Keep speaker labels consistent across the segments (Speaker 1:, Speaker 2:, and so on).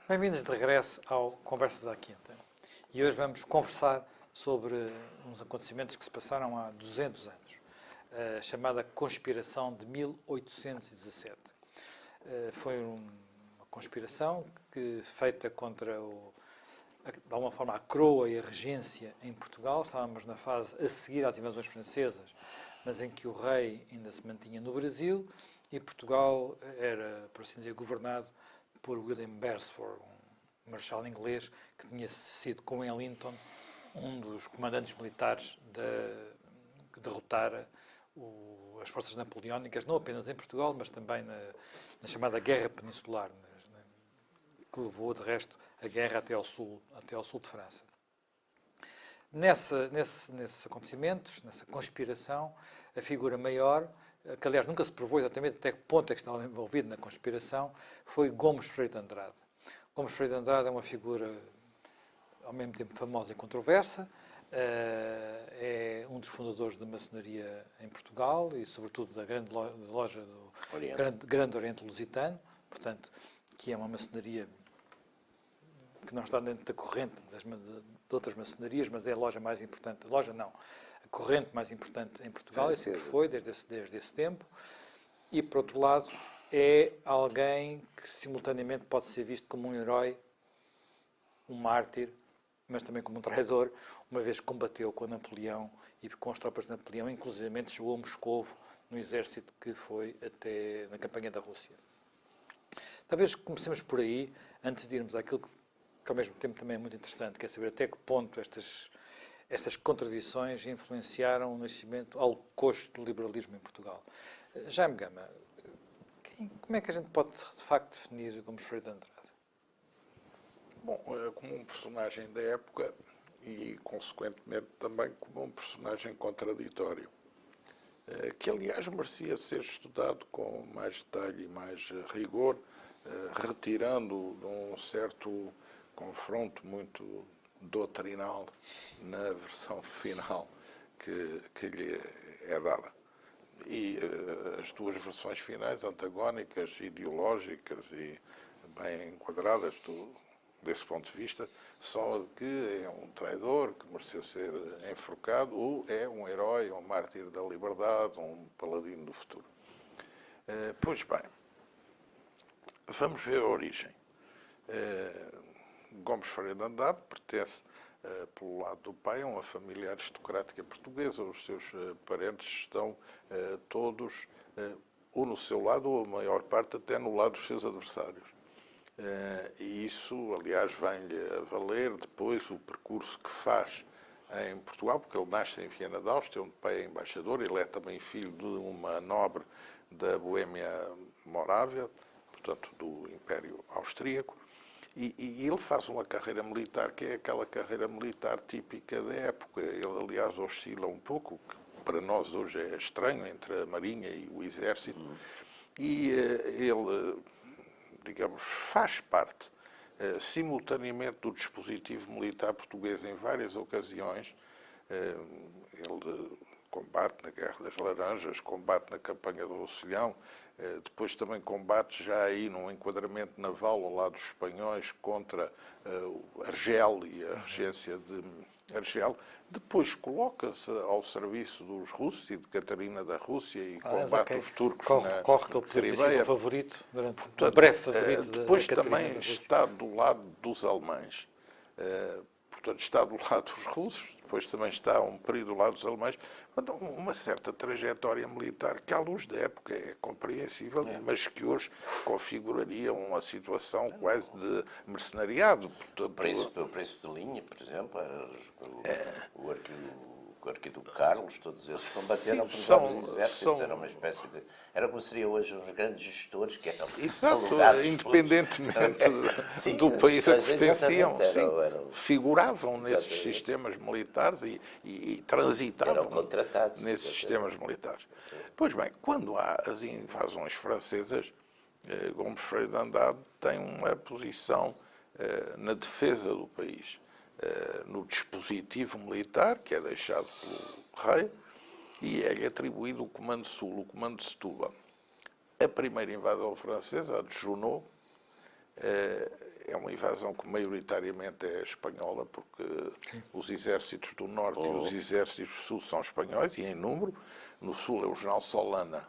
Speaker 1: Bem-vindos de regresso ao Conversas à Quinta. E hoje vamos conversar sobre uns acontecimentos que se passaram há 200 anos, a chamada Conspiração de 1817. Foi uma conspiração feita contra, de alguma forma, a coroa e a regência em Portugal. Estávamos na fase a seguir às invasões francesas, mas em que o rei ainda se mantinha no Brasil e Portugal era, por assim dizer, governado por William Beresford, um marechal inglês que tinha sido, com Wellington, um dos comandantes militares que derrotara as forças napoleónicas, não apenas em Portugal, mas também na chamada Guerra Peninsular, que levou, de resto, a guerra até ao sul de França. Nesses acontecimentos, nessa conspiração, a figura maior, que aliás nunca se provou exatamente até que ponto é que estava envolvido na conspiração, foi Gomes Freire de Andrade. Gomes Freire de Andrade é uma figura ao mesmo tempo famosa e controversa, é um dos fundadores da maçonaria em Portugal e sobretudo da grande loja do Grande Oriente Lusitano, portanto, que é uma maçonaria que não está dentro da corrente de outras maçonarias, mas é a loja mais importante, a corrente mais importante em Portugal, e sempre foi, desde esse tempo. E, por outro lado, é alguém que simultaneamente pode ser visto como um herói, um mártir, mas também como um traidor, uma vez que combateu com Napoleão e com as tropas de Napoleão, inclusivamente chegou a Moscovo no exército que foi até na campanha da Rússia. Talvez comecemos por aí, antes de irmos àquilo que ao mesmo tempo também é muito interessante, que é saber até que ponto estas contradições influenciaram o nascimento ao coxo do liberalismo em Portugal. Jaime Gama, como é que a gente pode, de facto, definir Gomes Freire de Andrade?
Speaker 2: Bom, como um personagem da época e, consequentemente, também como um personagem contraditório, que, aliás, merecia ser estudado com mais detalhe e mais rigor, retirando de um certo confronto muito doutrinal na versão final que lhe é dada. E as duas versões finais, antagónicas, ideológicas e bem enquadradas desse ponto de vista, são a de que é um traidor que mereceu ser enforcado ou é um herói, um mártir da liberdade, um paladino do futuro. Pois bem, vamos ver a origem. Gomes Freire de Andrade pertence, pelo lado do pai, a uma família aristocrática portuguesa. Os seus parentes estão todos ou no seu lado, ou a maior parte até no lado dos seus adversários. E isso, aliás, vem-lhe a valer depois o percurso que faz em Portugal, porque ele nasce em Viana de Áustria, onde o pai é embaixador. Ele é também filho de uma nobre da Boêmia Morávia, portanto, do Império Austríaco. E ele faz uma carreira militar que é aquela carreira militar típica da época. Ele, aliás, oscila um pouco, o que para nós hoje é estranho, entre a Marinha e o Exército. E ele, digamos, faz parte, simultaneamente, do dispositivo militar português em várias ocasiões. Ele combate na Guerra das Laranjas, combate na campanha do Roussillon, depois também combate já aí num enquadramento naval ao lado dos espanhóis contra Argel e a regência de Argel. Depois coloca-se ao serviço dos russos e de Catarina da Rússia e combate os turcos na
Speaker 1: Crimeia. Favorito, um breve favorito.
Speaker 2: Depois também está do lado dos alemães. Portanto, está do lado dos russos, depois também está um período do lado dos alemães. Portanto, uma certa trajetória militar que, à luz da época, é compreensível, mas que hoje configuraria uma situação quase de mercenariado.
Speaker 3: Portanto, o príncipe de linha, por exemplo, era o arquiduque Carlos, todos eles combateram pelos vários exércitos, era uma espécie de... Era como seria hoje uns grandes gestores que eram
Speaker 2: independentemente do país a que pertenciam, figuravam nesses sistemas militares e transitavam nesses sistemas militares. Pois bem, quando há as invasões francesas, Gomes Freire de Andrade tem uma posição na defesa do país, no dispositivo militar, que é deixado pelo rei, e é-lhe atribuído o Comando Sul, o Comando de Setúbal. A primeira invasão francesa, a de Junot, é uma uma invasão que maioritariamente é espanhola, porque os exércitos do Norte e os exércitos do Sul são espanhóis, e em número. No Sul é o general Solana.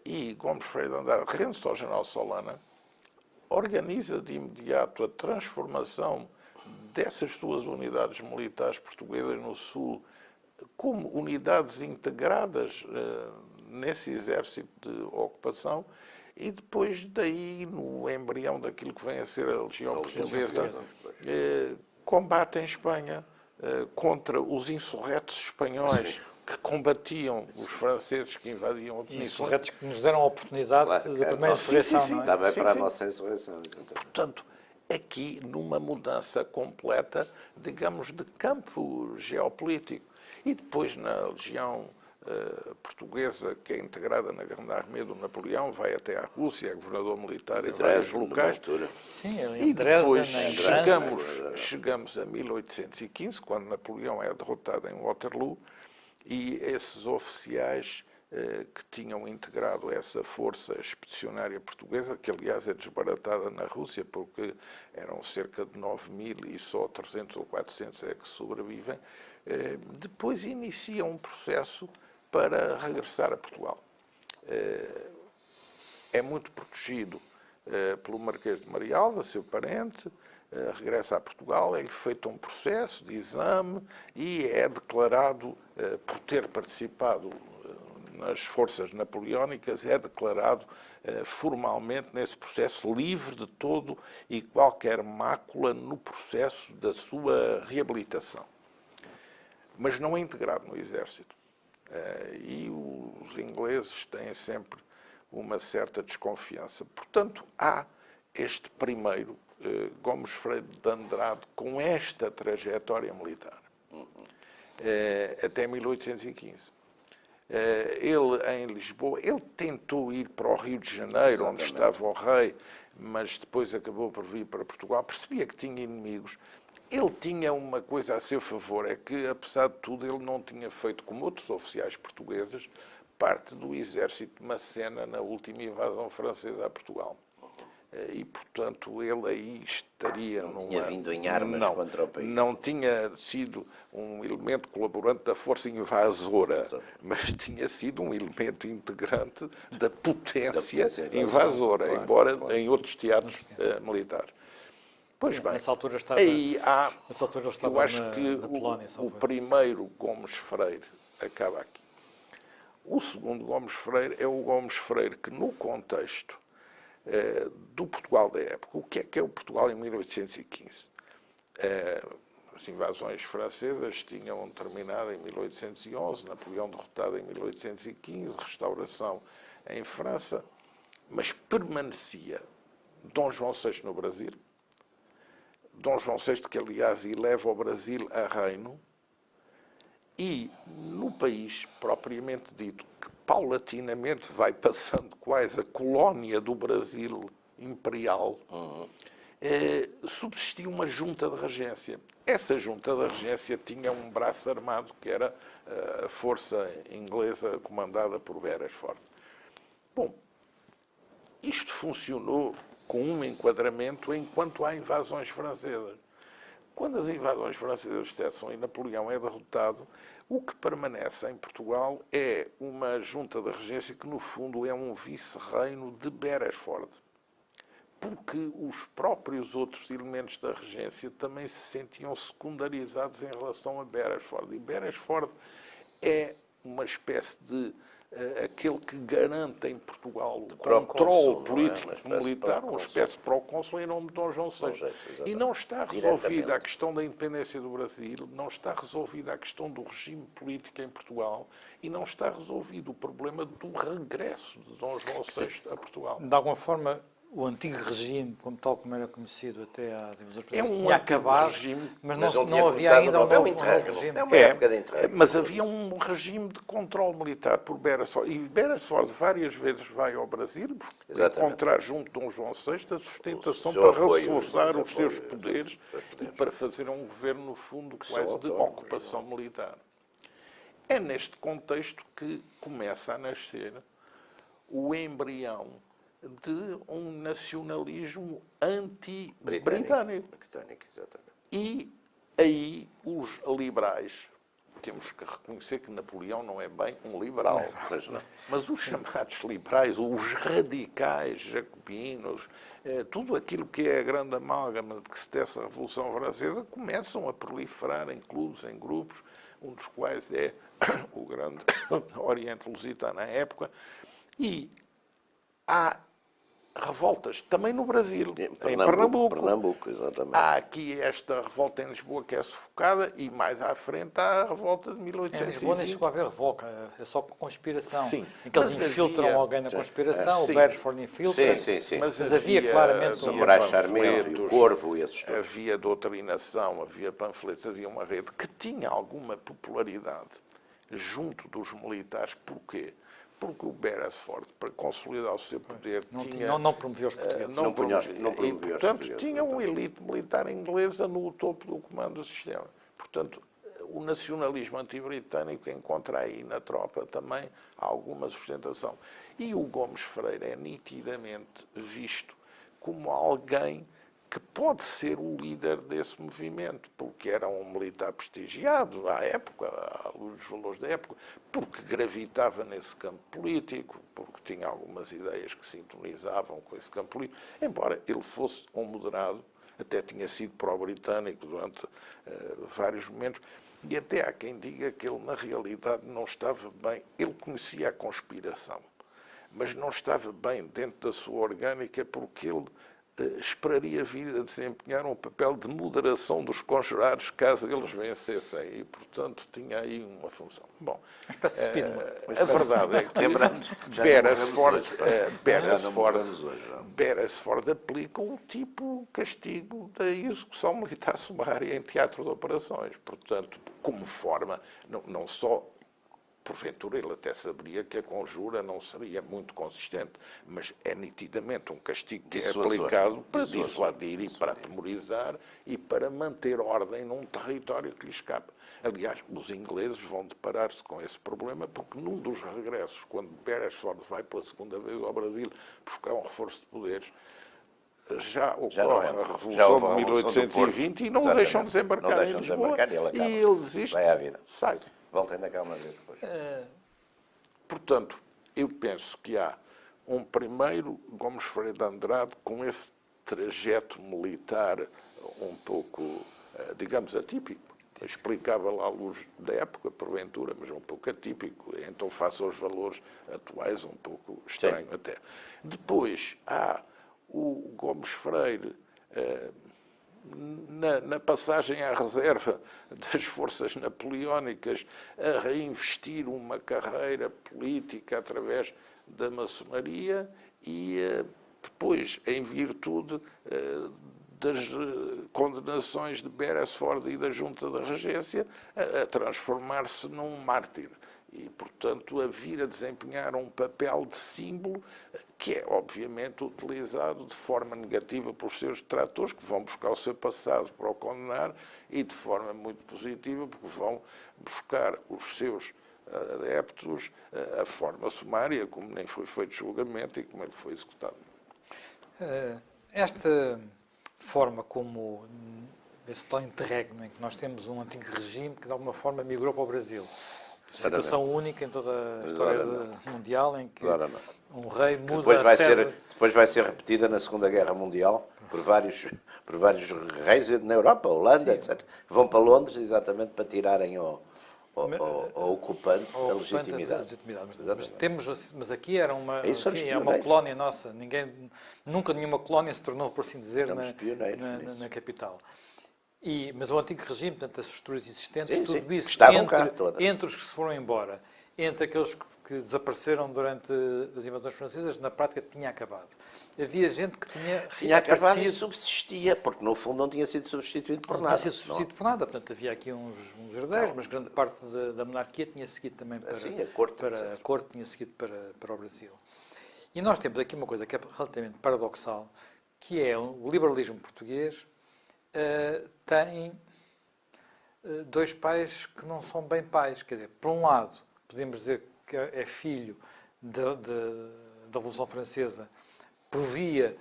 Speaker 2: E Gomes Freire de Andrade rende-se ao general Solana, organiza de imediato a transformação dessas suas unidades militares portuguesas no Sul como unidades integradas nesse exército de ocupação, e depois daí, no embrião daquilo que vem a ser a Legião Portuguesa, combate em Espanha contra os insurretos espanhóis que combatiam os franceses que invadiam a Península.
Speaker 1: Insurretos que nos deram a oportunidade da primeira insurreição, não é?
Speaker 3: Também para a nossa insurreição.
Speaker 2: Portanto, aqui numa mudança completa, digamos, de campo geopolítico. E depois na Legião Portuguesa, que é integrada na Grande Armée do Napoleão, vai até à Rússia, é governador militar em vários locais.
Speaker 1: Sim,
Speaker 2: E depois
Speaker 1: Dresden,
Speaker 2: chegamos a 1815, quando Napoleão é derrotado em Waterloo, e esses oficiais que tinham integrado essa força expedicionária portuguesa, que aliás é desbaratada na Rússia, porque eram cerca de 9.000 e só 300 ou 400 é que sobrevivem, depois iniciam um processo para regressar a Portugal. É muito protegido pelo Marquês de Marialva, seu parente, regressa a Portugal, é-lhe feito um processo de exame e é declarado, por ter participado nas forças napoleónicas, é declarado formalmente nesse processo livre de todo e qualquer mácula no processo da sua reabilitação. Mas não é integrado no exército. E os ingleses têm sempre uma certa desconfiança. Portanto, há este primeiro Gomes Freire de Andrade com esta trajetória militar, até 1815. Ele, em Lisboa, ele tentou ir para o Rio de Janeiro, onde estava o rei, mas depois acabou por vir para Portugal. Percebia que tinha inimigos. Ele tinha uma coisa a seu favor, é que, apesar de tudo, ele não tinha feito, como outros oficiais portugueses, parte do exército de Macena na última invasão francesa a Portugal. E, portanto, ele aí estaria...
Speaker 3: Não tinha vindo em armas contra o país.
Speaker 2: Não tinha sido um elemento colaborante da força invasora, mas tinha sido um elemento integrante da potência invasora,
Speaker 3: claro,
Speaker 2: embora
Speaker 3: claro.
Speaker 2: em outros teatros militares. Pois bem,
Speaker 1: nessa altura estava,
Speaker 2: aí há,
Speaker 1: eu
Speaker 2: acho que
Speaker 1: na Polónia,
Speaker 2: o primeiro Gomes Freire acaba aqui. O segundo Gomes Freire é o Gomes Freire que, no contexto do Portugal da época, o que é o Portugal em 1815? As invasões francesas tinham terminado em 1811, Napoleão derrotado em 1815, restauração em França, mas permanecia Dom João VI no Brasil. Dom João VI, que aliás eleva o Brasil a reino, e no país propriamente dito, que paulatinamente vai passando quase a colónia do Brasil imperial, subsistia uma junta de regência. Essa junta de regência tinha um braço armado, que era a força inglesa comandada por Beresford. Bom, isto funcionou com um enquadramento enquanto há invasões francesas. Quando as invasões francesas cessam e Napoleão é derrotado, o que permanece em Portugal é uma junta de regência que, no fundo, é um vice-reino de Beresford. Porque os próprios outros elementos da regência também se sentiam secundarizados em relação a Beresford. E Beresford é uma espécie de aquele que garante em Portugal o controle político-militar, uma espécie de procônsul em nome de Dom João VI. E não está resolvida a questão da independência do Brasil, não está resolvida a questão do regime político em Portugal e não está resolvido o problema do regresso de Dom João VI a Portugal.
Speaker 1: De alguma forma, o antigo regime, tal como era conhecido até às invasões francesas,
Speaker 2: tinha acabado, regime,
Speaker 1: mas não havia ainda um novo regime.
Speaker 3: É uma época de interregno.
Speaker 2: Mas havia um regime de controle militar por Beresford. E Beresford várias vezes vai ao Brasil encontrar junto de Dom João VI a sustentação para reforçar os seus poderes e para fazer um governo, no fundo, quase de ocupação militar. É neste contexto que começa a nascer o embrião de um nacionalismo anti-britânico.
Speaker 3: Britânico, exatamente.
Speaker 2: E aí os liberais, temos que reconhecer que Napoleão não é bem um liberal, mas os chamados liberais, os radicais jacobinos, tudo aquilo que é a grande amálgama de que se tece a Revolução Francesa, começam a proliferar em clubes, em grupos, um dos quais é o grande Oriente Lusitano na época, e há revoltas também no Brasil, em Pernambuco.
Speaker 3: Pernambuco, exatamente.
Speaker 2: Há aqui esta revolta em Lisboa que é sufocada e mais à frente há a revolta de
Speaker 1: Em
Speaker 2: 1820.
Speaker 1: Lisboa nem chegou a haver revolta, é só conspiração.
Speaker 2: Sim,
Speaker 1: em que eles
Speaker 2: mas
Speaker 1: infiltram
Speaker 2: havia-
Speaker 1: alguém na conspiração,
Speaker 2: sim.
Speaker 1: o Beresford infiltra.
Speaker 3: Sim.
Speaker 2: Mas
Speaker 1: havia claramente
Speaker 3: São
Speaker 1: um
Speaker 3: Moraes Charmento, e o
Speaker 2: panfletos,
Speaker 3: Corvo e esses todos.
Speaker 2: havia doutrinação, havia panfletos, havia uma rede que tinha alguma popularidade junto dos militares. Porquê? Porque o Beresford, para consolidar o seu poder,
Speaker 1: Não promoveu os portugueses.
Speaker 3: Não promovia
Speaker 2: e,
Speaker 3: os
Speaker 2: portanto,
Speaker 3: portugueses,
Speaker 2: tinha uma elite militar inglesa no topo do comando do sistema. Portanto, o nacionalismo anti-britânico encontra aí na tropa também alguma sustentação. E o Gomes Freire é nitidamente visto como alguém que pode ser o líder desse movimento, porque era um militar prestigiado à época, à luz dos valores da época, porque gravitava nesse campo político, porque tinha algumas ideias que sintonizavam com esse campo político, embora ele fosse um moderado, até tinha sido pró-britânico durante vários momentos, e até há quem diga que ele, na realidade, não estava bem. Ele conhecia a conspiração, mas não estava bem dentro da sua orgânica, porque ele esperaria vir a desempenhar um papel de moderação dos conjurados caso eles vencessem. E, portanto, tinha aí uma função. Bom,
Speaker 1: Uma espécie de Spínola.
Speaker 2: a verdade é que Beresford aplica um tipo castigo da execução militar sumária em teatro de operações. Portanto, como forma, não só, porventura, ele até saberia que a conjura não seria muito consistente, mas é nitidamente um castigo que é aplicado para dissuadir e para atemorizar e para manter ordem num território que lhe escapa. Aliás, os ingleses vão deparar-se com esse problema porque num dos regressos, quando Beresford vai pela segunda vez ao Brasil buscar um reforço de poderes, já ocorre a Revolução de 1820 e não o deixam desembarcar em Lisboa e ele desiste, sai.
Speaker 3: Voltem da cá uma vez depois.
Speaker 2: Portanto, eu penso que há um primeiro Gomes Freire de Andrade com esse trajeto militar um pouco, digamos, atípico. Explicável à luz da época, porventura, mas um pouco atípico. Então, face aos valores atuais, um pouco estranho até. Depois, há o Gomes Freire na passagem à reserva das forças napoleónicas, a reinvestir uma carreira política através da maçonaria e depois, em virtude das condenações de Beresford e da Junta da Regência, a transformar-se num mártir. E, portanto, a vir a desempenhar um papel de símbolo que é, obviamente, utilizado de forma negativa pelos seus detratores, que vão buscar o seu passado para o condenar, e de forma muito positiva, porque vão buscar os seus adeptos a forma sumária, como nem foi feito julgamento e como ele foi executado.
Speaker 1: Esta forma como esse tal interregno em que nós temos um antigo regime que, de alguma forma, migrou para o Brasil. Situação única em toda a história mundial em que um rei muda a sede.
Speaker 3: Depois vai ser repetida na Segunda Guerra Mundial por vários reis na Europa, Holanda, etc. Vão para Londres exatamente para tirarem ao ocupante a legitimidade.
Speaker 1: Mas aqui era uma colónia nossa. Nunca nenhuma colónia se tornou, por assim dizer, na capital. Mas o antigo regime, portanto, as estruturas existentes, tudo isso, entre os que se foram embora, entre aqueles que desapareceram durante as invasões francesas, na prática tinha acabado. Havia gente que
Speaker 3: tinha acabado e subsistia, porque no fundo não tinha sido substituído por nada.
Speaker 1: Não tinha sido substituído por nada, portanto havia aqui uns herdeiros, mas grande parte da monarquia tinha seguido também para a corte tinha seguido para o Brasil. E nós temos aqui uma coisa que é relativamente paradoxal, que é o liberalismo português tem dois pais que não são bem pais. Quer dizer, por um lado, podemos dizer que é filho da Revolução Francesa, provia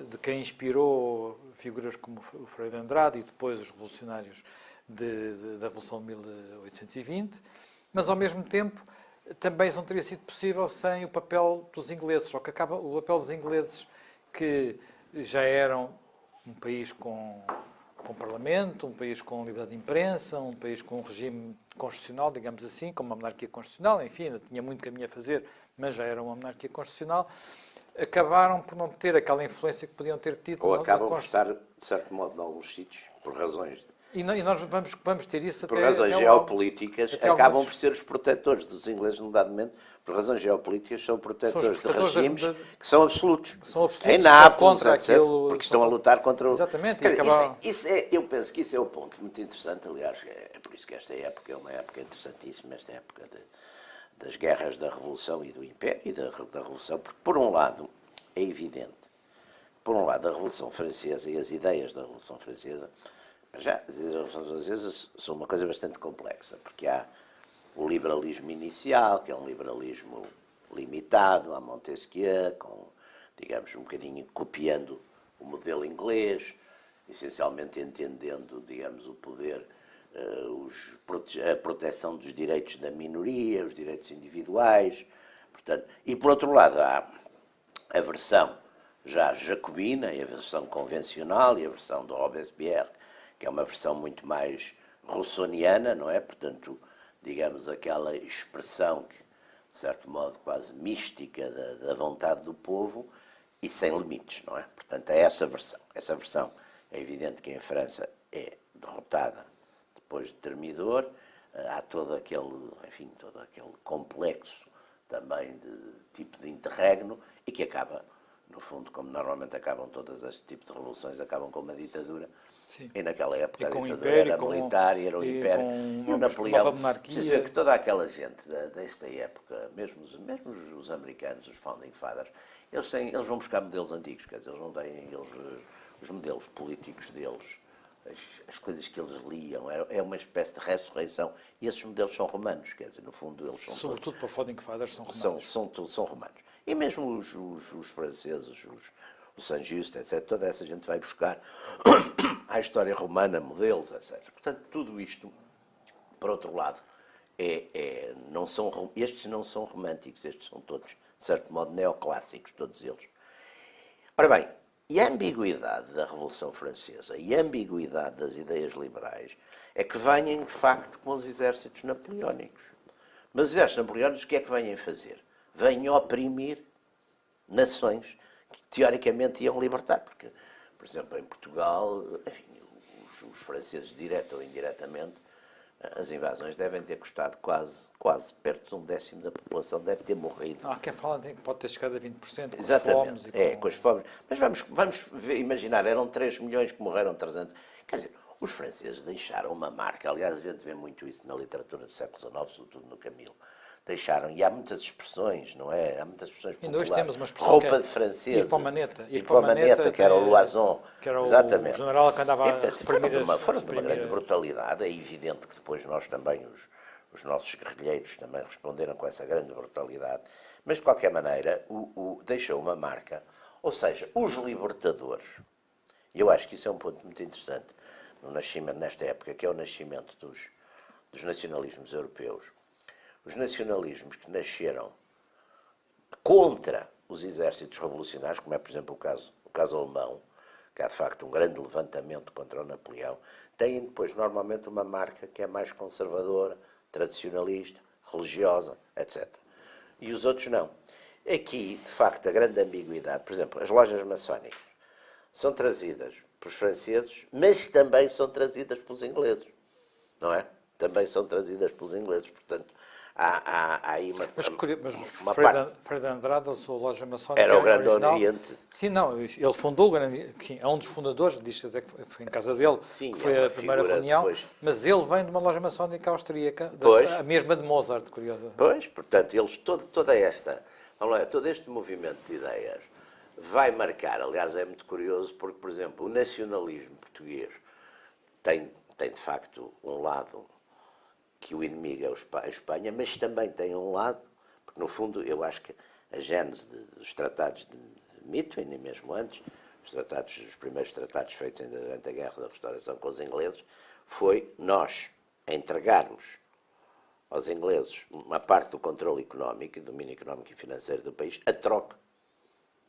Speaker 1: de quem inspirou figuras como o Freire de Andrade e depois os revolucionários da Revolução de 1820, mas ao mesmo tempo também isso não teria sido possível sem o papel dos ingleses, só que acaba o papel dos ingleses, que já eram um país com parlamento, um país com liberdade de imprensa, um país com um regime constitucional, digamos assim, com uma monarquia constitucional, enfim, ainda tinha muito caminho a fazer, mas já era uma monarquia constitucional, acabaram por não ter aquela influência que podiam ter tido.
Speaker 3: Ou acabam por estar, de certo modo, em alguns sítios, por razões...
Speaker 1: E nós vamos ter isso
Speaker 3: por razões geopolíticas, acabam por ser os protetores dos ingleses num dado momento, por razões geopolíticas, são protetores de regimes que são absolutos. Em Nápoles, etc., porque estão a lutar contra o...
Speaker 1: Exatamente.
Speaker 3: Eu penso que isso é o ponto muito interessante, aliás, é por isso que esta época é uma época interessantíssima, esta época das guerras da Revolução e do Império e da Revolução, porque, por um lado, é evidente, por um lado, a Revolução Francesa e as ideias da Revolução Francesa, já, as revoluções francesas são uma coisa bastante complexa, porque há o liberalismo inicial, que é um liberalismo limitado, a Montesquieu, com, digamos, um bocadinho copiando o modelo inglês, essencialmente entendendo, digamos, o poder, a proteção dos direitos da minoria, os direitos individuais, portanto, e por outro lado há a versão já jacobina, e a versão convencional, e a versão do Robespierre, que é uma versão muito mais rousseauiana, não é? Portanto, digamos, aquela expressão, que, de certo modo, quase mística da vontade do povo e sem limites, não é? Portanto, é essa versão. Essa versão é evidente que em França é derrotada depois de Thermidor, há todo aquele complexo também de tipo de interregno e que acaba, no fundo, como normalmente acabam todas este tipo de revoluções, acabam com uma ditadura.
Speaker 1: Sim.
Speaker 3: E naquela época a ditadura
Speaker 1: império,
Speaker 3: era militar e era o Império. E o Napoleão, dizer que toda aquela gente desta época, mesmo os americanos, os founding fathers, eles vão buscar modelos antigos, quer dizer, eles não têm os modelos políticos deles, as coisas que eles liam, é uma espécie de ressurreição. E esses modelos são romanos, quer dizer, no fundo eles são...
Speaker 1: Sobretudo para o founding fathers são romanos.
Speaker 3: São romanos. E mesmo os franceses, o Saint-Just, etc., toda essa gente vai buscar à história romana, modelos, etc. Portanto, tudo isto, por outro lado, estes não são românticos, estes são todos, de certo modo, neoclássicos, todos eles. Ora bem, e a ambiguidade da Revolução Francesa e a ambiguidade das ideias liberais é que vêm, de facto, com os exércitos napoleónicos. Mas os exércitos napoleónicos, o que é que vêm fazer? Vêm oprimir nações que teoricamente iam libertar, porque, por exemplo, em Portugal, enfim, os franceses, direta ou indiretamente, as invasões devem ter custado quase perto de 1/10 da população, deve ter morrido.
Speaker 1: Quem fala que pode ter chegado a 20%, com
Speaker 3: exatamente,
Speaker 1: as fomes.
Speaker 3: Com as fomes. Mas vamos imaginar, eram 3 milhões que morreram, 300. Quer dizer, os franceses deixaram uma marca, aliás, a gente vê muito isso na literatura do século XIX, sobretudo no Camilo. Deixaram, e há muitas expressões, não é? Há muitas expressões populares.
Speaker 1: E nós temos uma expressão
Speaker 3: roupa de francesa.
Speaker 1: Ir para a maneta.
Speaker 3: Ir para a maneta, que era o Loison.
Speaker 1: Que era
Speaker 3: exatamente.
Speaker 1: O general que andava
Speaker 3: e, portanto, foram de uma grande
Speaker 1: primeiras...
Speaker 3: brutalidade. É evidente que depois nós também, os nossos guerrilheiros também responderam com essa grande brutalidade. Mas, de qualquer maneira, deixou uma marca. Ou seja, os libertadores, e eu acho que isso é um ponto muito interessante no nascimento, nesta época, que é o nascimento dos nacionalismos europeus. Os nacionalismos que nasceram contra os exércitos revolucionários, como é, por exemplo, o caso alemão, que há, de facto, um grande levantamento contra o Napoleão, têm depois, normalmente, uma marca que é mais conservadora, tradicionalista, religiosa, etc. E os outros não. Aqui, de facto, a grande ambiguidade, por exemplo, as lojas maçónicas são trazidas pelos franceses, mas também são trazidas pelos ingleses, não é? Também são trazidas pelos ingleses, portanto, há aí uma
Speaker 1: parte... Freire de Andrade, a sua loja maçónica
Speaker 3: era o Grande
Speaker 1: original.
Speaker 3: Oriente.
Speaker 1: Sim, não, ele fundou o Grande... É um dos fundadores, diz até que foi em casa dele,
Speaker 3: sim,
Speaker 1: que foi a primeira reunião,
Speaker 3: depois.
Speaker 1: Mas ele vem de uma loja maçónica austríaca, a mesma de Mozart, curiosa.
Speaker 3: Pois, portanto, eles, todo este movimento de ideias vai marcar, aliás, é muito curioso, porque, por exemplo, o nacionalismo português tem de facto um lado que o inimigo é a Espanha, mas também tem um lado, porque no fundo eu acho que a gênese dos tratados de Methuen e mesmo antes, os primeiros tratados feitos ainda durante a Guerra da Restauração com os ingleses, foi nós entregarmos aos ingleses uma parte do controle económico, do domínio económico e financeiro do país, a troca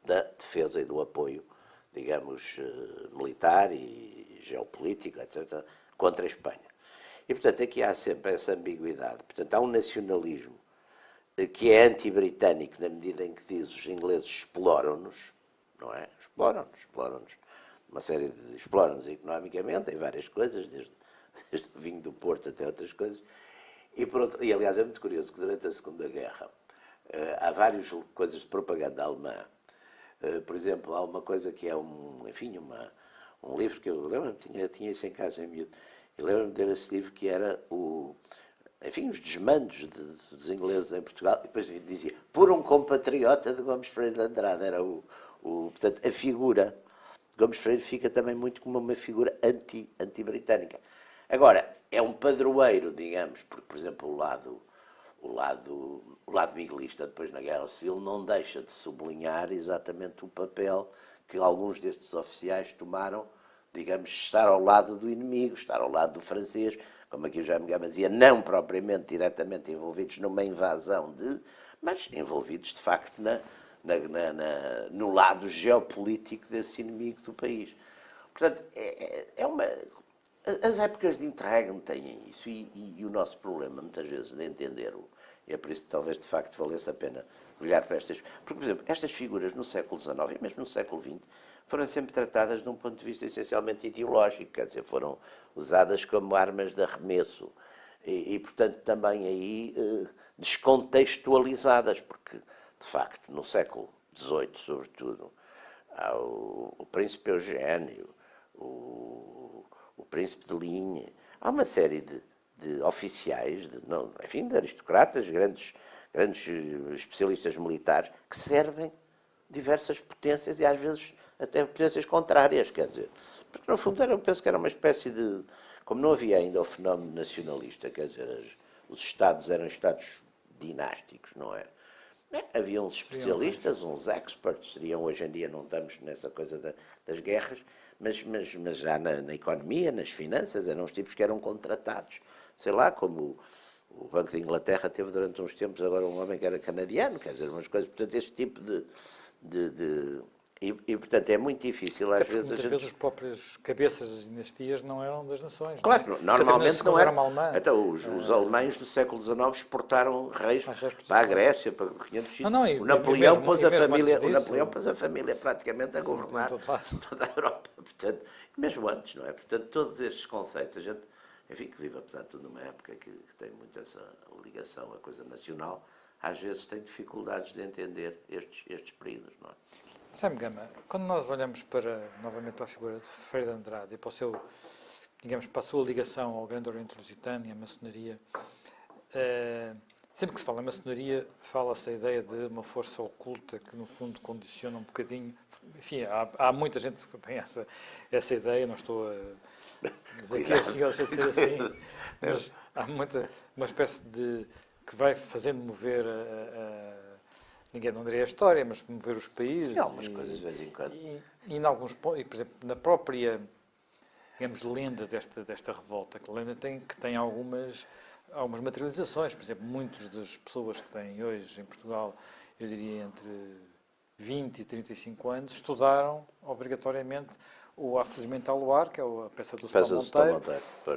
Speaker 3: da defesa e do apoio, digamos, militar e geopolítico, etc., contra a Espanha. E, portanto, aqui há sempre essa ambiguidade. Portanto, há um nacionalismo que é anti-britânico na medida em que diz os ingleses exploram-nos, não é? Exploram-nos. Uma série de... exploram-nos economicamente, em várias coisas, desde o vinho do Porto até outras coisas. E, aliás, é muito curioso que durante a Segunda Guerra há várias coisas de propaganda alemã. Por exemplo, há uma coisa que é um livro que eu lembro, tinha isso em casa em miúdo. E lembro-me de ler esse livro que era os desmandos dos ingleses em Portugal. E depois dizia, por um compatriota de Gomes Freire de Andrade. Era portanto, a figura de Gomes Freire fica também muito como uma figura anti-britânica. Agora, é um padroeiro, digamos, porque, por exemplo, o lado miguelista depois na Guerra Civil não deixa de sublinhar exatamente o papel que alguns destes oficiais tomaram, digamos, estar ao lado do inimigo, estar ao lado do francês, como aqui o Jaime Gama dizia, não propriamente diretamente envolvidos numa invasão, mas envolvidos de facto no lado geopolítico desse inimigo do país. Portanto, as épocas de interregno têm isso e o nosso problema, muitas vezes, de entender, e é por isso que talvez de facto valesse a pena olhar para estas... Porque, por exemplo, estas figuras no século XIX e mesmo no século XX foram sempre tratadas de um ponto de vista essencialmente ideológico, quer dizer, foram usadas como armas de arremesso e portanto, também aí descontextualizadas, porque, de facto, no século XVIII, sobretudo, há o príncipe Eugênio, o príncipe de Ligne, há uma série de oficiais, de aristocratas, grandes especialistas militares, que servem diversas potências e às vezes até potências contrárias, quer dizer. Porque no fundo eu penso que era uma espécie de... Como não havia ainda o fenómeno nacionalista, quer dizer, os Estados eram Estados dinásticos, não é? Havia uns especialistas, uns experts, seriam hoje em dia, não estamos nessa coisa das guerras, mas já na economia, nas finanças, eram os tipos que eram contratados. Sei lá, como o Banco de Inglaterra teve durante uns tempos agora um homem que era canadiano, quer dizer, umas coisas, portanto, este tipo E, portanto, é muito difícil, às vezes...
Speaker 1: Muitas vezes os próprios cabeças das dinastias não eram das nações.
Speaker 3: Claro,
Speaker 1: não é?
Speaker 3: Normalmente não era.
Speaker 1: Alemã,
Speaker 3: então, os alemães do século XIX exportaram reis para a Grécia, para 500 sítios. O Napoleão pôs a família praticamente a governar toda a Europa. Portanto, mesmo antes, não é? Portanto, todos estes conceitos, a gente, enfim, que vive, apesar de tudo, numa época que tem muito essa ligação à coisa nacional, às vezes tem dificuldades de entender estes períodos, não é?
Speaker 1: Jaime Gama, quando nós olhamos novamente para a figura de Freire de Andrade e para para a sua ligação ao Grande Oriente Lusitano e à maçonaria, sempre que se fala em maçonaria, fala-se a ideia de uma força oculta que, no fundo, condiciona um bocadinho. Enfim, há muita gente que tem essa ideia, não estou a dizer que é assim ou deixa de ser assim, mas há uma espécie de... que vai fazendo mover ninguém não diria a história, mas mover os países.
Speaker 3: Sim, algumas coisas de vez em quando.
Speaker 1: E em alguns pontos, por exemplo, na própria, digamos, lenda desta revolta, que a lenda tem algumas materializações. Por exemplo, muitas das pessoas que têm hoje em Portugal, eu diria entre 20 e 35 anos, estudaram obrigatoriamente o Afelizmente ao Luar, que é a peça do São Monteiro,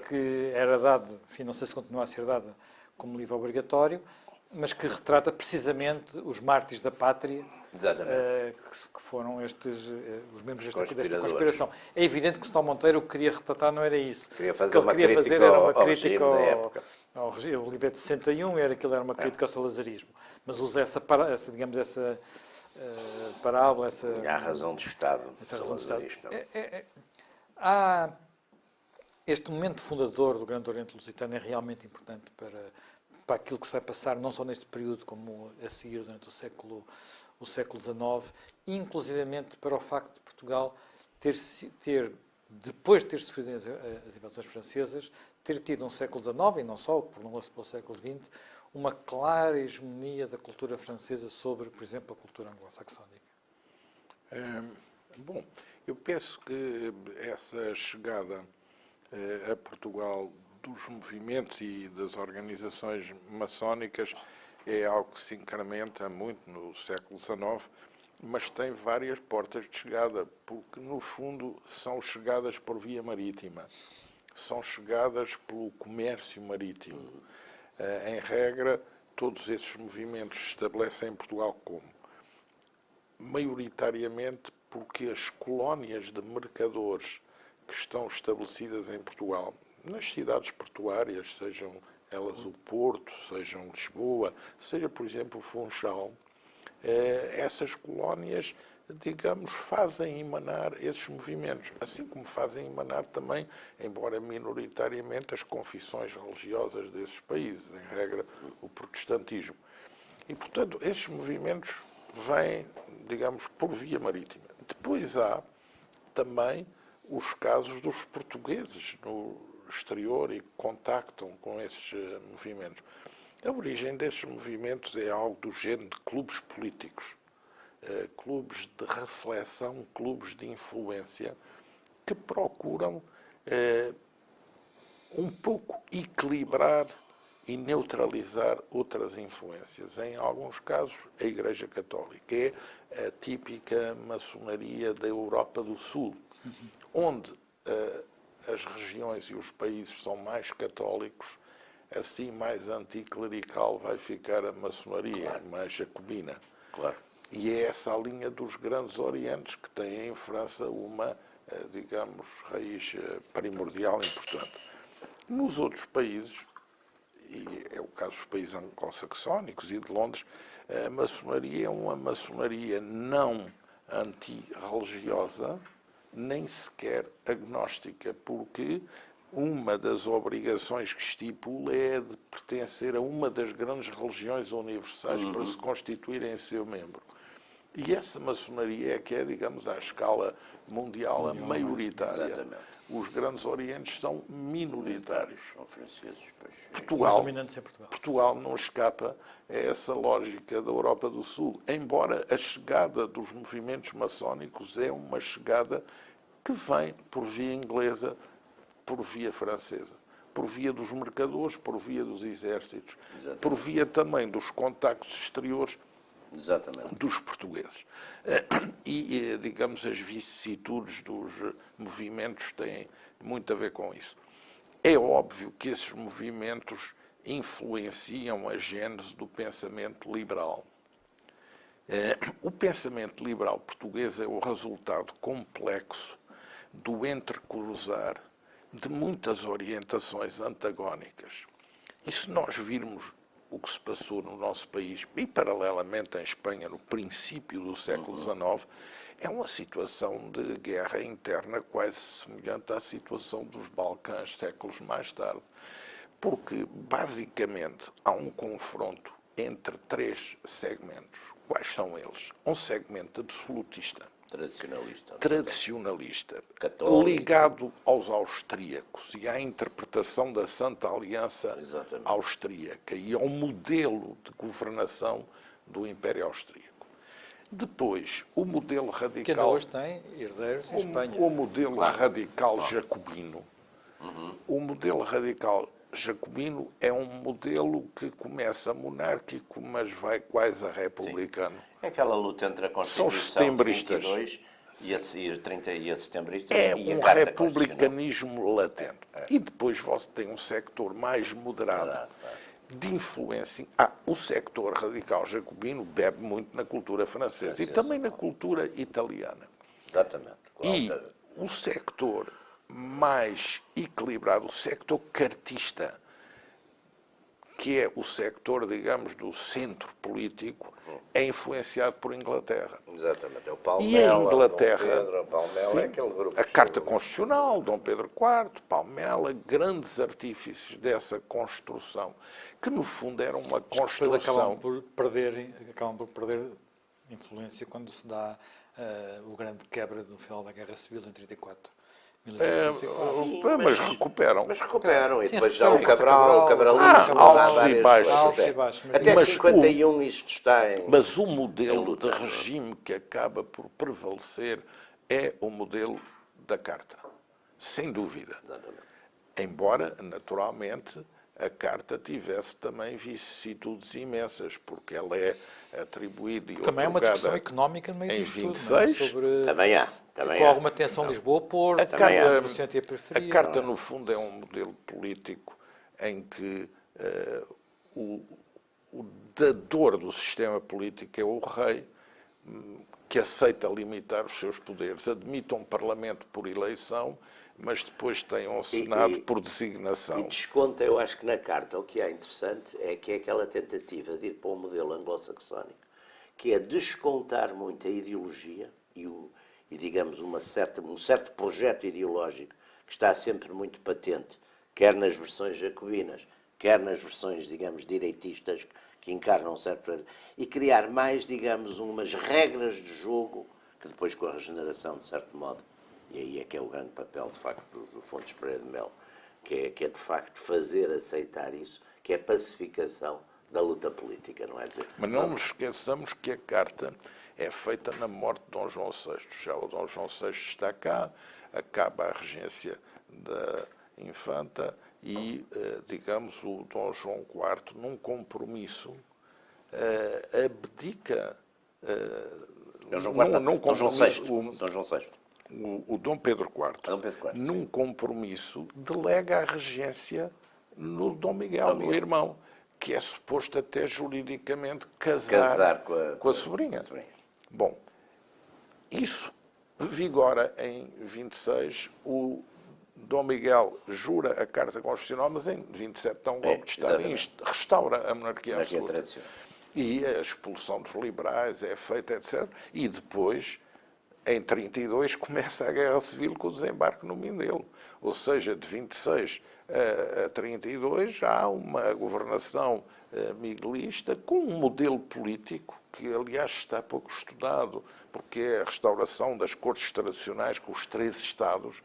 Speaker 1: que era dado, enfim, não sei se continua a ser dada como livro obrigatório, mas que retrata precisamente os mártires da pátria, que foram os membros desta conspiração. É evidente que São Monteiro o que queria retratar não era isso.
Speaker 3: Queria fazer uma crítica
Speaker 1: ao regime. O livro de 61 aquilo era uma crítica ao salazarismo, mas usa essa parábola,
Speaker 3: a razão de Estado.
Speaker 1: Este momento fundador do Grande Oriente Lusitano é realmente importante para aquilo que se vai passar, não só neste período, como a seguir durante o século XIX, inclusivamente para o facto de Portugal depois de ter sofrido as invasões francesas, ter tido um século XIX, e não só, prolongou-se para o século XX, uma clara hegemonia da cultura francesa sobre, por exemplo, a cultura anglo-saxónica.
Speaker 2: Bom, eu penso que essa chegada a Portugal dos movimentos e das organizações maçónicas é algo que se incrementa muito no século XIX, mas tem várias portas de chegada, porque, no fundo, são chegadas por via marítima, são chegadas pelo comércio marítimo. Em regra, todos esses movimentos se estabelecem em Portugal como? Maioritariamente porque as colónias de mercadores que estão estabelecidas em Portugal, nas cidades portuárias, sejam elas o Porto, sejam Lisboa, seja, por exemplo, o Funchal, essas colónias, digamos, fazem emanar esses movimentos, assim como fazem emanar também, embora minoritariamente, as confissões religiosas desses países, em regra, o protestantismo. E, portanto, esses movimentos vêm, digamos, por via marítima. Depois há também os casos dos portugueses no exterior e que contactam com esses movimentos. A origem desses movimentos é algo do género de clubes políticos, clubes de reflexão, clubes de influência, que procuram um pouco equilibrar e neutralizar outras influências. Em alguns casos, a Igreja Católica é a típica maçonaria da Europa do Sul, onde as regiões e os países são mais católicos, assim mais anticlerical vai ficar a maçonaria, claro, mais jacobina.
Speaker 3: Claro.
Speaker 2: E é essa a linha dos grandes orientes, que tem em França uma, digamos, raiz primordial importante. Nos outros países, e é o caso dos países anglo-saxónicos e de Londres, a maçonaria é uma maçonaria não antirreligiosa, nem sequer agnóstica, porque uma das obrigações que estipula é de pertencer a uma das grandes religiões universais para se constituírem seu membro. E essa maçonaria é que é, digamos, à escala mundial a maioritária.
Speaker 3: Exatamente.
Speaker 2: Os grandes orientes são minoritários.
Speaker 3: São franceses, pois.
Speaker 2: Portugal não escapa a essa lógica da Europa do Sul, embora a chegada dos movimentos maçónicos é uma chegada que vem por via inglesa, por via francesa, por via dos mercadores, por via dos exércitos, exatamente, por via também dos contactos exteriores, exatamente, dos portugueses. E, digamos, as vicissitudes dos movimentos têm muito a ver com isso. É óbvio que esses movimentos influenciam a gênese do pensamento liberal. O pensamento liberal português é o resultado complexo do entrecruzar de muitas orientações antagónicas. E se nós virmos o que se passou no nosso país, e paralelamente em Espanha, no princípio do século XIX, é uma situação de guerra interna quase semelhante à situação dos Balcãs séculos mais tarde. Porque, basicamente, há um confronto entre três segmentos. Quais são eles? Um segmento absolutista, tradicionalista, católico, ligado aos austríacos e à interpretação da Santa Aliança, exatamente, austríaca e ao modelo de governação do Império Austríaco. Depois, o modelo radical...
Speaker 1: Que ainda hoje tem herdeiros em Espanha.
Speaker 2: O modelo radical jacobino. O modelo radical jacobino é um modelo que começa monárquico, mas vai quase a republicano.
Speaker 3: Sim. É aquela luta entre a Constituição de 22 e a setembristas.
Speaker 2: É
Speaker 3: e
Speaker 2: um republicanismo latente. E depois você tem um sector mais moderado de influência. O sector radical jacobino bebe muito na cultura francesa e também na cultura italiana.
Speaker 3: Exatamente.
Speaker 2: E o sector mais equilibrado, o sector cartista, que é o sector, digamos, do centro político, é influenciado por Inglaterra.
Speaker 3: Exatamente. É o Palmela,
Speaker 2: e a Inglaterra,
Speaker 3: Dom Pedro, Palmela, sim, é aquele grupo.
Speaker 2: A Carta Constitucional, Dom Pedro IV, Palmela, grandes artífices dessa construção, que no fundo era uma construção...
Speaker 1: Depois acabam por perder influência quando se dá o grande quebra do final da Guerra Civil em 1934. 1934.
Speaker 2: Mas recuperam.
Speaker 3: Mas recuperam, e
Speaker 1: Sim,
Speaker 3: depois já o
Speaker 1: recuperam.
Speaker 3: Cabralismo,
Speaker 2: Altos
Speaker 3: há
Speaker 2: e
Speaker 3: várias
Speaker 2: baixos.
Speaker 3: coisas,
Speaker 1: Altos e baixos, mas
Speaker 3: Até
Speaker 2: mas
Speaker 3: 51 isto está em...
Speaker 2: Mas o
Speaker 3: em
Speaker 2: modelo
Speaker 3: luta.
Speaker 2: de regime que acaba por prevalecer é o modelo da Carta, sem dúvida.
Speaker 3: Exatamente.
Speaker 2: Embora, naturalmente, a Carta tivesse também vicissitudes imensas, porque ela é atribuída e
Speaker 1: Também é uma discussão
Speaker 2: outorgada
Speaker 1: económica no meio
Speaker 2: em
Speaker 1: disto tudo, não é?
Speaker 2: 26.
Speaker 1: Sobre
Speaker 3: Também há.
Speaker 1: com alguma tensão Lisboa-Porto,
Speaker 2: A
Speaker 1: o centro e a
Speaker 2: A
Speaker 1: periferia.
Speaker 2: Carta, no fundo, é um modelo político em que o dador do sistema político é o rei, que aceita limitar os seus poderes. Admite um parlamento por eleição, mas depois tem um Senado por designação.
Speaker 3: E desconta, eu acho que na Carta o que é interessante é que é aquela tentativa de ir para um modelo anglo-saxónico, que é descontar muito a ideologia e digamos, um certo projeto ideológico que está sempre muito patente, quer nas versões jacobinas, quer nas versões, digamos, direitistas, que encarnam um certo... E criar mais, digamos, umas regras de jogo, que depois com a regeneração, de certo modo, e aí é que é o grande papel, de facto, do Fontes Pereira de Melo, que é, de facto, fazer aceitar isso, que é a pacificação da luta política, não é dizer...
Speaker 2: Mas não nos esqueçamos que a Carta é feita na morte de Dom João VI. Já o Dom João VI está cá, acaba a regência da Infanta e, digamos, o Dom João IV, num compromisso, abdica...
Speaker 3: Dom João IV,
Speaker 2: num
Speaker 3: Dom João
Speaker 2: compromisso,
Speaker 3: VI. Dom João VI.
Speaker 2: O Dom Pedro IV,
Speaker 3: Dom Pedro IV,
Speaker 2: num compromisso, delega a regência no Dom Miguel, no irmão, que é suposto até juridicamente casar com a sobrinha. Bom, isso vigora em 26. O Dom Miguel jura a Carta Constitucional, mas em 27 dá um golpe de Estado e restaura a monarquia absoluta.
Speaker 3: tradicional.
Speaker 2: E a expulsão dos liberais é feita, etc. E depois, em 32, começa a Guerra Civil com o desembarque no Mindelo. Ou seja, de 26 a 32 já há uma governação miguelista com um modelo político que, aliás, está pouco estudado, porque é a restauração das cortes tradicionais com os 3 Estados.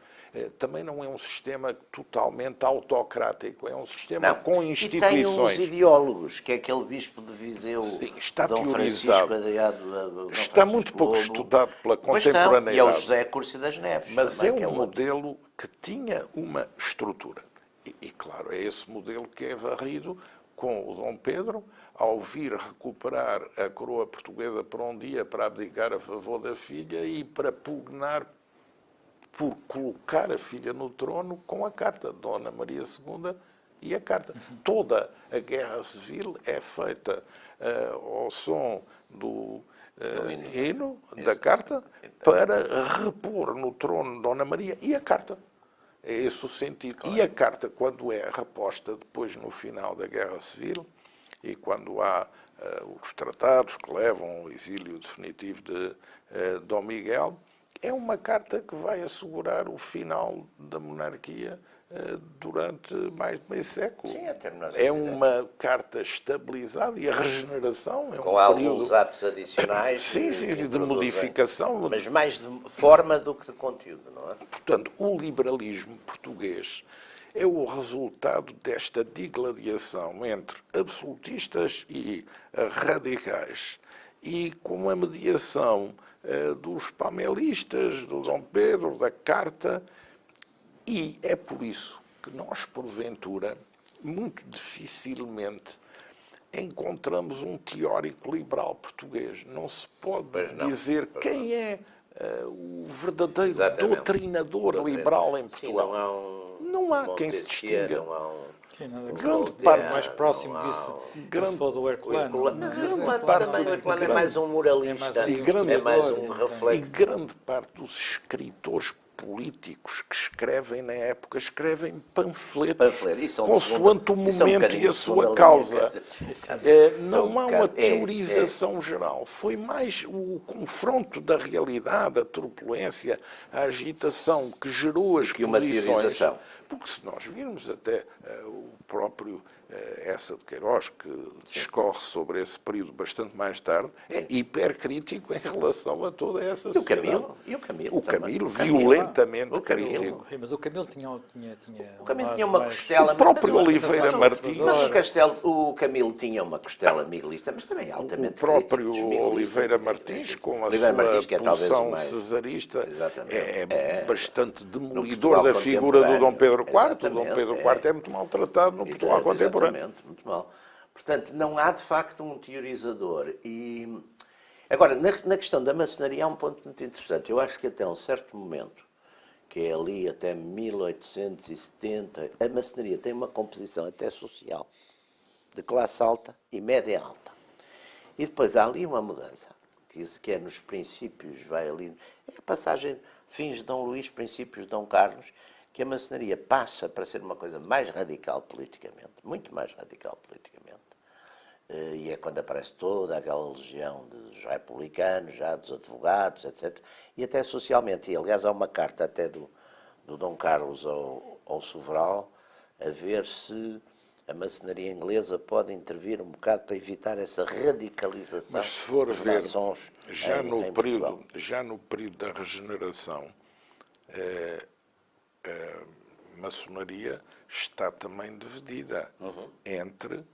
Speaker 2: Também não é um sistema totalmente autocrático, é um sistema com instituições.
Speaker 3: E tem uns ideólogos, que é aquele bispo de Viseu,
Speaker 2: Sim, está
Speaker 3: Dom
Speaker 2: teorizado.
Speaker 3: Francisco Adriano,
Speaker 2: Está muito pouco estudado pela contemporaneidade.
Speaker 3: E é o José Curcio das Neves.
Speaker 2: Mas
Speaker 3: também,
Speaker 2: é
Speaker 3: que
Speaker 2: um modelo que tinha uma estrutura. E, claro, é esse modelo que é varrido com o Dom Pedro, ao vir recuperar a coroa portuguesa por um dia para abdicar a favor da filha e para pugnar por colocar a filha no trono com a Carta de Dona Maria II e a Carta. Toda a Guerra Civil é feita ao som do hino da Carta para repor no trono de Dona Maria e a Carta. É esse o sentido. Claro. E a Carta, quando é reposta depois no final da Guerra Civil, e quando há os tratados que levam ao exílio definitivo de Dom Miguel, é uma carta que vai assegurar o final da monarquia durante mais de meio século.
Speaker 3: Sim,
Speaker 2: é uma carta estabilizada e a regeneração é
Speaker 3: com alguns atos adicionais
Speaker 2: de modificação.
Speaker 3: Mas mais de forma do que de conteúdo, não é?
Speaker 2: Portanto, o liberalismo português é o resultado desta digladiação entre absolutistas e radicais e com a mediação dos palmelistas, do Dom Pedro, da Carta, e é por isso que nós, porventura, muito dificilmente encontramos um teórico liberal português. Não se pode dizer quem é o verdadeiro doutrinador liberal em Portugal. Não há quem se distinga.
Speaker 1: Grande parte mais próximo disso, se for do Herculano.
Speaker 3: Mas o Herculano é mais um moralista, é mais um reflexo.
Speaker 2: E grande parte dos escritores políticos que escrevem na época escrevem panfletos consoante o momento e a sua causa. Não há uma teorização geral. Foi mais o confronto da realidade, a turbulência, a agitação que gerou as posições.
Speaker 3: Uma teorização.
Speaker 2: Porque se nós virmos até o próprio essa de Queiroz, que discorre sobre esse período bastante mais tarde, é hipercrítico em relação a toda essa sociedade.
Speaker 3: E o Camilo.
Speaker 2: O Camilo, violentamente crítico.
Speaker 1: Mas o Camilo tinha
Speaker 3: O Camilo tinha uma costela...
Speaker 2: O próprio Oliveira Martins...
Speaker 3: Mas o Camilo tinha uma costela miguelista, mas também altamente
Speaker 2: O próprio
Speaker 3: crítico
Speaker 2: Oliveira Martins, com a
Speaker 3: Oliveira
Speaker 2: sua
Speaker 3: Martins, que é talvez o
Speaker 2: pulsão
Speaker 3: mais...
Speaker 2: cesarista,
Speaker 3: Exatamente.
Speaker 2: é bastante demolidor
Speaker 3: Portugal
Speaker 2: da figura do Dom Pedro IV.
Speaker 3: contemporâneo.
Speaker 2: O Dom Pedro IV é muito maltratado no Portugal contemporâneo.
Speaker 3: Exatamente, muito mal. Portanto, não há de facto um teorizador. Agora, na questão da maçonaria há um ponto muito interessante. Eu acho que até um certo momento, que é ali até 1870, a maçonaria tem uma composição até social, de classe alta e média alta. E depois há ali uma mudança, que é nos princípios, vai ali, é a passagem fins de Dom Luís, princípios de Dom Carlos, que a maçonaria passa para ser uma coisa mais radical politicamente, muito mais radical politicamente. E é quando aparece toda aquela legião dos republicanos, já dos advogados, etc. E até socialmente. E, aliás, há uma carta até do Dom Carlos ao Sobral a ver se a maçonaria inglesa pode intervir um bocado para evitar essa radicalização.
Speaker 2: Mas se for
Speaker 3: dos
Speaker 2: ver,
Speaker 3: maçons
Speaker 2: já no período da regeneração, a maçonaria está também dividida entre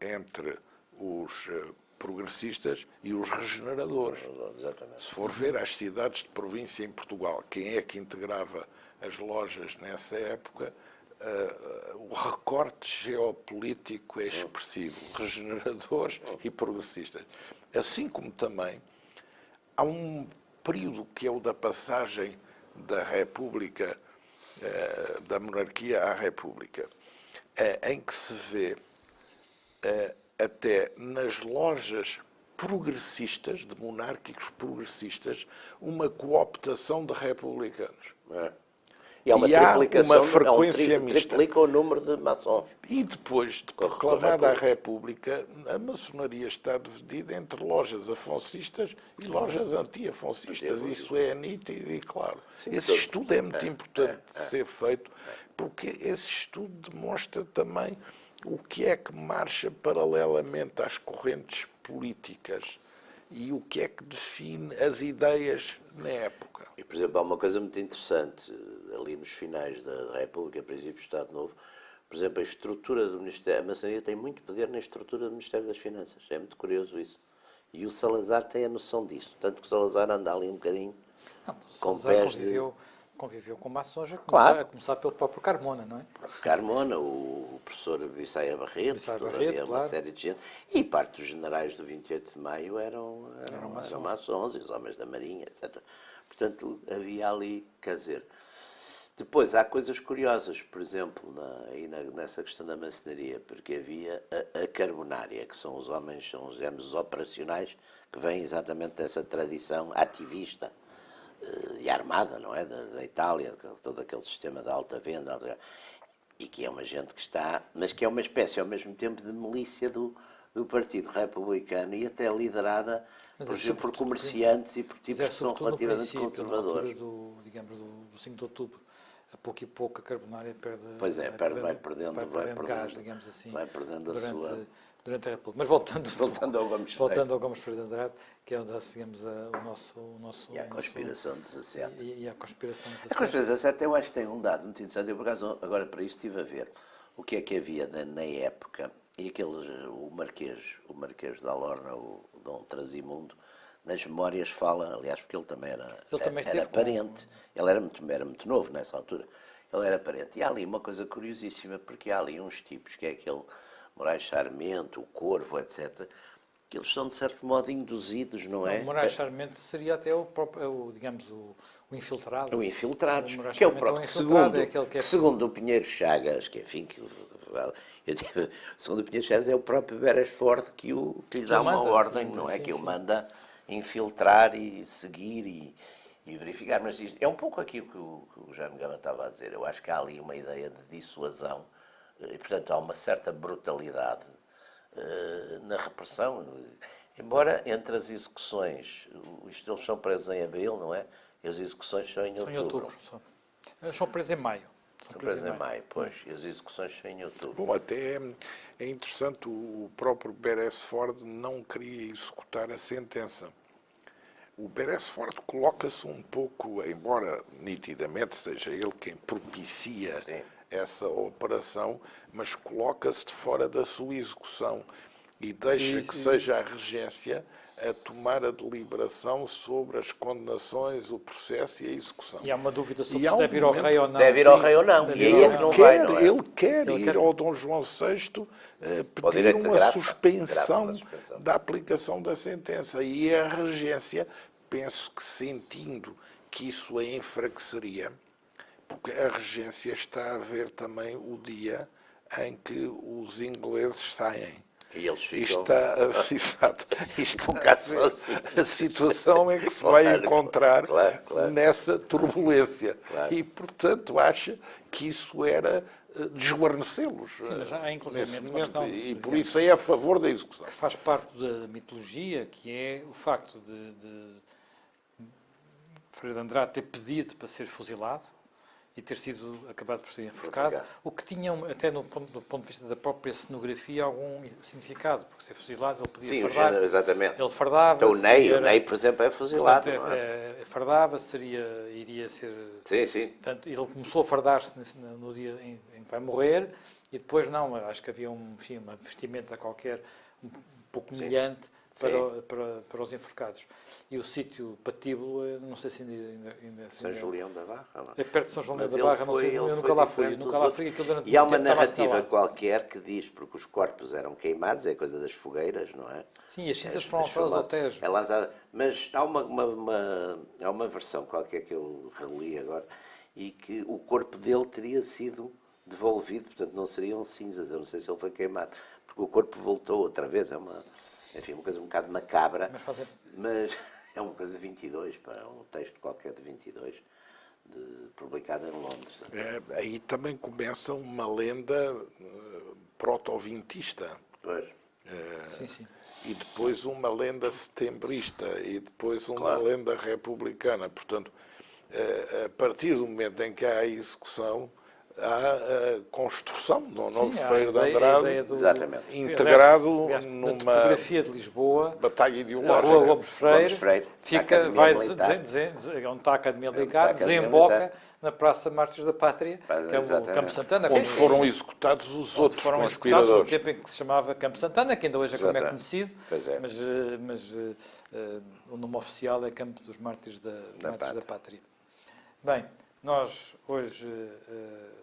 Speaker 2: entre os progressistas e os regeneradores.
Speaker 3: Exatamente.
Speaker 2: Se for ver as cidades de província em Portugal, quem é que integrava as lojas nessa época, o recorte geopolítico é expressivo, regeneradores e progressistas. Assim como também há um período que é o da passagem da República, da monarquia à República, em que se vê até nas lojas progressistas, de monárquicos progressistas, uma cooptação de republicanos.
Speaker 3: E há uma triplicação,
Speaker 2: uma frequência mista.
Speaker 3: Triplica o número de maçons.
Speaker 2: E depois de proclamada a República, a maçonaria está dividida entre lojas afoncistas e lojas anti-afoncistas. Isso é nítido e claro. Esse estudo é muito importante de ser feito, porque esse estudo demonstra também o que é que marcha paralelamente às correntes políticas e o que é que define as ideias na época.
Speaker 3: E, por exemplo, há uma coisa muito interessante, ali nos finais da República, princípio do Estado Novo, por exemplo, a estrutura do Ministério, a maçonaria tem muito poder na estrutura do Ministério das Finanças, é muito curioso isso. E o Salazar tem a noção disso, tanto que o Salazar anda ali um bocadinho com pés
Speaker 1: conviveu com maçons,
Speaker 3: Claro.
Speaker 1: a começar pelo próprio Carmona, não é?
Speaker 3: Carmona, o professor Bissaia Barreto, havia uma série de gente. E parte dos generais do 28 de Maio eram maçons, e os homens da Marinha, etc. Portanto, havia ali, quer dizer... Depois, há coisas curiosas, por exemplo, nessa questão da maçonaria, porque havia a carbonária, que são os homens, são os géneros operacionais, que vêm exatamente dessa tradição ativista e armada, não é? Da Itália, todo aquele sistema de alta venda, e que é uma gente que está, mas que é uma espécie, ao mesmo tempo, de milícia do Partido Republicano e até liderada, por exemplo, por comerciantes e por tipos que são relativamente conservadores.
Speaker 1: Do 5 de outubro, a pouco e pouco a carbonária perde...
Speaker 3: Pois é, vai perdendo
Speaker 1: gás, digamos assim.
Speaker 3: Vai perdendo
Speaker 1: durante a República. Mas voltando
Speaker 3: ao
Speaker 1: Gomes Freire de Andrade, que é onde, digamos, o nosso...
Speaker 3: E a conspiração de 17.
Speaker 1: E a conspiração de 17.
Speaker 3: A conspiração de 17 eu acho que tem um dado muito interessante. Eu, por acaso, agora para isto estive a ver o que é que havia na época, e o Marquês de Alorna, o Dom Trasimundo, nas memórias fala, aliás, porque ele também era parente, ele era muito novo nessa altura, ele era parente. E há ali uma coisa curiosíssima, porque há ali uns tipos, que é aquele Moraes Sarmento, o Corvo, etc., que eles são, de certo modo, induzidos, não é?
Speaker 1: O Moraes Sarmento seria até o infiltrado.
Speaker 3: O infiltrado,
Speaker 1: o
Speaker 3: que é o próprio, segundo o Pinheiro Chagas, que enfim, segundo o Pinheiro Chagas é o próprio Beresford que lhe dá uma ordem, não é? Que o manda infiltrar e seguir e verificar. Mas isto é um pouco aquilo que o Jaime Gama estava a dizer. Eu acho que há ali uma ideia de dissuasão e, portanto, há uma certa brutalidade na repressão. Embora entre as execuções, eles são presos em abril, não é? E as execuções são em outubro.
Speaker 1: São presos em maio.
Speaker 3: São presos em maio, pois. E as execuções são em outubro.
Speaker 2: Bom, até é interessante, o próprio Beresford não queria executar a sentença. O Beresford coloca-se um pouco, embora nitidamente seja ele quem propicia essa operação, mas coloca-se de fora da sua execução e deixa que seja a regência a tomar a deliberação sobre as condenações, o processo e a execução.
Speaker 1: E há uma dúvida sobre se deve ir ao rei ou não.
Speaker 3: Deve ir ao rei ou não. E aí é que não vai, não é?
Speaker 2: Ele quer ir ao Dom João VI pedir uma suspensão da aplicação da sentença. E a regência, penso que sentindo que isso a enfraqueceria, porque a regência está a ver também o dia em que os ingleses saem.
Speaker 3: E eles ficam...
Speaker 2: Exato.
Speaker 3: Um bocado sozinhos.
Speaker 2: A situação em que se vai encontrar
Speaker 3: claro.
Speaker 2: nessa turbulência.
Speaker 3: Claro.
Speaker 2: E, portanto, acha que isso era desguarnecê-los.
Speaker 1: Sim, mas há inclusive uma questão...
Speaker 2: E por isso é a favor da execução.
Speaker 1: Que faz parte da mitologia, que é o facto de Freire de Andrade ter pedido para ser fuzilado e ter sido acabado por ser enforcado, o que tinha, até do ponto de vista da própria cenografia, algum significado, porque ser fuzilado ele podia fardar-se.
Speaker 3: Exatamente.
Speaker 1: Ele fardava.
Speaker 3: Então o Ney, por exemplo, é fuzilado.
Speaker 1: Portanto, fardava-se, iria ser...
Speaker 3: Sim.
Speaker 1: Portanto, ele começou a fardar-se no dia em que vai morrer, e depois não, acho que havia uma vestimenta qualquer um pouco humilhante para os enforcados. E o sítio patíbulo, não sei se ainda
Speaker 3: São Julião da Barra. Não?
Speaker 1: É perto de São João da Barra, não sei, eu nunca lá fui.
Speaker 3: E há uma narrativa qualquer que diz, porque os corpos eram queimados, é coisa das fogueiras, não é?
Speaker 1: Sim, as cinzas foram lançadas ao Tejo.
Speaker 3: Mas há uma versão qualquer que eu reli agora, e que o corpo dele teria sido devolvido, portanto não seriam cinzas, eu não sei se ele foi queimado, porque o corpo voltou outra vez, enfim, uma coisa um bocado macabra, mas é uma coisa de 22, um texto qualquer de 22, publicado em Londres.
Speaker 2: Aí também começa uma lenda proto-vintista.
Speaker 3: Pois.
Speaker 1: Sim.
Speaker 2: E depois uma lenda setembrista, e depois uma lenda republicana. Portanto, a partir do momento em que há a execução, há a construção do novo Freire de Andrade, integrado numa
Speaker 1: topografia de Lisboa,
Speaker 2: batalha ideológica.
Speaker 1: A Rua Gomes Freire onde está a Academia Militar, desemboca na Praça Mártires da Pátria, que é o Campo Santana.
Speaker 2: Onde foram executados os outros conspiradores.
Speaker 1: No tempo em que se chamava Campo Santana, que ainda hoje é como é conhecido, mas o nome oficial é Campo dos Mártires da Pátria. Bem, nós hoje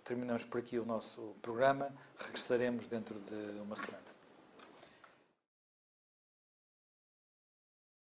Speaker 1: terminamos por aqui o nosso programa. Regressaremos dentro de uma semana.